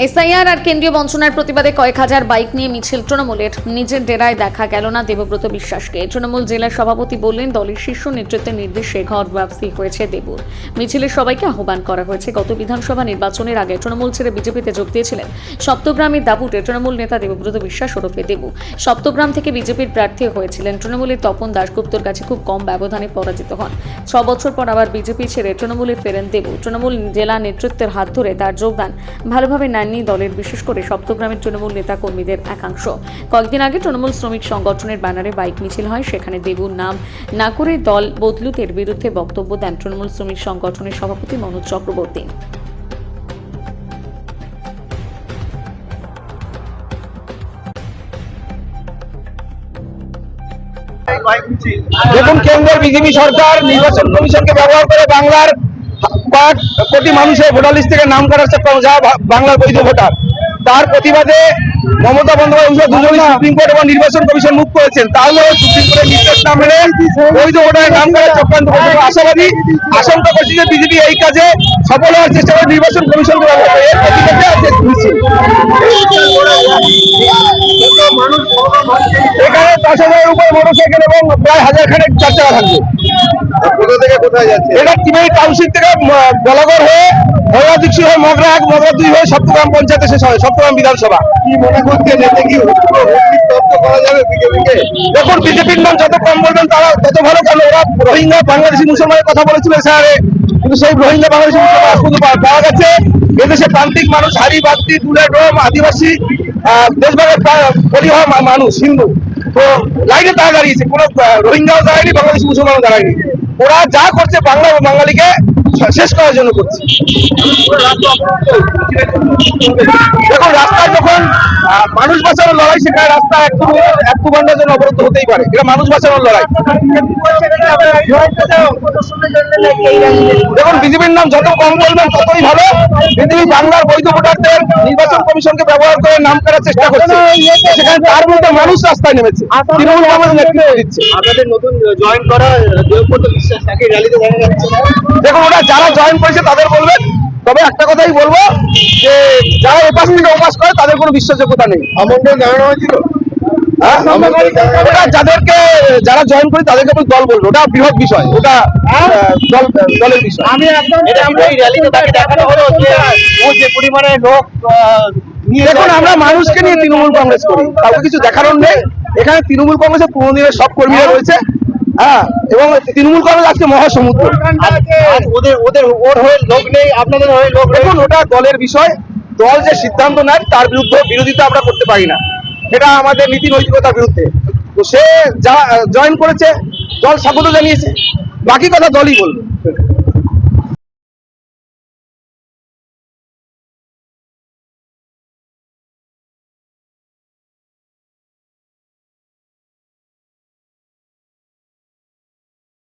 SIR আর কেন্দ্রীয় বঞ্চনার প্রতিবাদে কয়েক হাজার বাইক নিয়ে মিছিল তৃণমূলের। নিজের ডেরায় দেখা গেল না দেবব্রত বিশ্বাসকে। তৃণমূল জেলা সভাপতি বললেন, দলের শীর্ষ নেতৃত্বের নির্দেশে ঘর ওয়াপসি হয়েছে দেবুর। মিছিলের সবাইকে আহ্বান করা হয়েছে। গত বিধানসভা নির্বাচনের আগে তৃণমূল ছেড়ে বিজেপিতে যোগ দিয়েছিলেন সপ্তগ্রামের দাপুটে তৃণমূল নেতা দেবব্রত বিশ্বাস ওরফে দেবু। সপ্তগ্রাম থেকে বিজেপির প্রার্থী হয়েছিলেন। তৃণমূলের তপন দাশগুপ্তর কাছে খুব কম ব্যবধানে পরাজিত হন। 6 বছর পর আবার বিজেপি ছেড়ে তৃণমূলে ফেরেন দেবু। তৃণমূল জেলা নেতৃত্বের হাত ধরে তার যোগদান ভালোভাবে নেননি দলের, বিশেষ করে সপ্তগ্রামের তৃণমূল নেতা কর্মীদের একাংশ। কয়েকদিন আগে তৃণমূল শ্রমিক সংগঠনের ব্যানারে বাইক মিছিল হয়। সেখানে দেবুর নাম না করে দল বদলুতের বিরুদ্ধে বক্তব্য দেন তৃণমূল শ্রমিক সংগঠনের সভাপতি মনোজ চক্রবর্তী। দেখুন, কেন্দ্রের বিজেপি সরকার নির্বাচন কমিশনকে ব্যবহার করে বাংলার কয়েক কোটি মানুষের ভোটার লিস্ট থেকে নাম কাটার চেষ্টা যা বাংলার বৈধ ভোটার, তার প্রতিবাদে মমতা বন্দ্যোপাধ্যায় দুজনই সুপ্রিম কোর্ট এবং নির্বাচন কমিশন মুখ করেছেন। তাহলে সুপ্রিম কোর্টের নির্দেশ না মেনে বৈধ ভোটারের নাম কাটার চক্রান্ত করতে আশাবাদী। আশঙ্কা করছি যে বিজেপি এই কাজে সফল হওয়ার চেষ্টা করে নির্বাচন কমিশনকে ব্যবহার করে এর প্রতিবাদে আজকে মিছিল। এখানে 10,000-এর উপর মোটরসাইকেল এবং প্রায় 1000 খানেক চার চাকা থাকবে। কোথা থেকে কোথায় যাচ্ছে? এটা টিমেই টাউনশিপ থেকে বলাগড় হয়ে হরিয়াদিক্ষী হয়ে মগরা 1, মগরা 2 হয়ে সপ্তগ্রাম পঞ্চায়েতে শেষ হয়, সপ্তগ্রাম বিধানসভা। কি মনে করছেন, এতে কি তত্ত্ব করা যাবে বিজেপিকে? দেখুন, বিজেপির নাম যত কম বলবেন তারা তত ভালো। কেন ওরা রোহিঙ্গা বাংলাদেশি মুসলমানের কথা বলেছিল স্যারে, কিন্তু সেই রোহিঙ্গা বাংলাদেশি মুসলমান শুধু পাওয়া গেছে এদেশে প্রান্তিক মানুষ, হারি বাগদি, দুলে ডোম, আদিবাসী, দেশভাগের পরিবার মানুষ, হিন্দু। তো লাইনে তারা দাঁড়িয়েছে, কোনো রোহিঙ্গাও দাঁড়ায়নি, বাংলাদেশি মুসলমানও দাঁড়ায়নি। ওরা যা করছে বাংলা ও বাঙালিকে শেষ করার জন্য করছে। দেখুন, রাস্তায় যখন মানুষ বাঁচানোর লড়াই, সেখানে রাস্তা এক দু ঘন্টার জন্য অবরুদ্ধ হতেই পারে। এটা মানুষ বাঁচানোর লড়াই। দেখুন, বিজেপির নাম যত কম বলবেন ততই ভালো। বিজেপি বাংলার বৈধ ভোটারদের নির্বাচন কমিশনকে ব্যবহার করে নাম করার চেষ্টা করছে। সেখানে তার মধ্যে মানুষ রাস্তায় নেমেছে, তৃণমূল কংগ্রেস নেতৃত্ব দিচ্ছে। আপনাদের নতুন জয়েন করা দেবব্রত বিশ্বাস, তাকে র্যালিতে দেখা যাচ্ছে। দেখুন, ওরা যারা জয়েন করেছে তাদের বলবেন, তবে একটা কথাই বলবো যে যারা এপাশ থেকে ওপাশ করে তাদের কোনো বিশ্বাসযোগ্যতা নেই। আমন্ত্রণ জানানো হয়েছিল, যাদেরকে যারা জয়েন করে তাদেরকে দল বলবো, ওটা বৃহৎ বিষয়, ওটা দলের বিষয়। আমি একদম এই র্যালিতে তাকে দেখানো হলো যে পরিমাণে লোক। দেখুন, আমরা মানুষকে নিয়ে তৃণমূল কংগ্রেস করি, কাউকে কিছু দেখানোর নেই। এখানে তৃণমূল কংগ্রেসের পুরনো দিনের সব কর্মীরা রয়েছে। হ্যাঁ, এবং তৃণমূল কংগ্রেস আজকে মহাসমুদ্র। ওর হয়ে লোক নেই, আপনাদের হয়ে লোক। দেখুন, ওটা দলের বিষয়। দল যে সিদ্ধান্ত নেয় তার বিরোধিতা আমরা করতে পারি না, এটা আমাদের নীতি নৈতিকতার বিরুদ্ধে। তো সে যা জয়েন করেছে, দল স্বাগত জানিয়েছে, বাকি কথা দলই বলবে।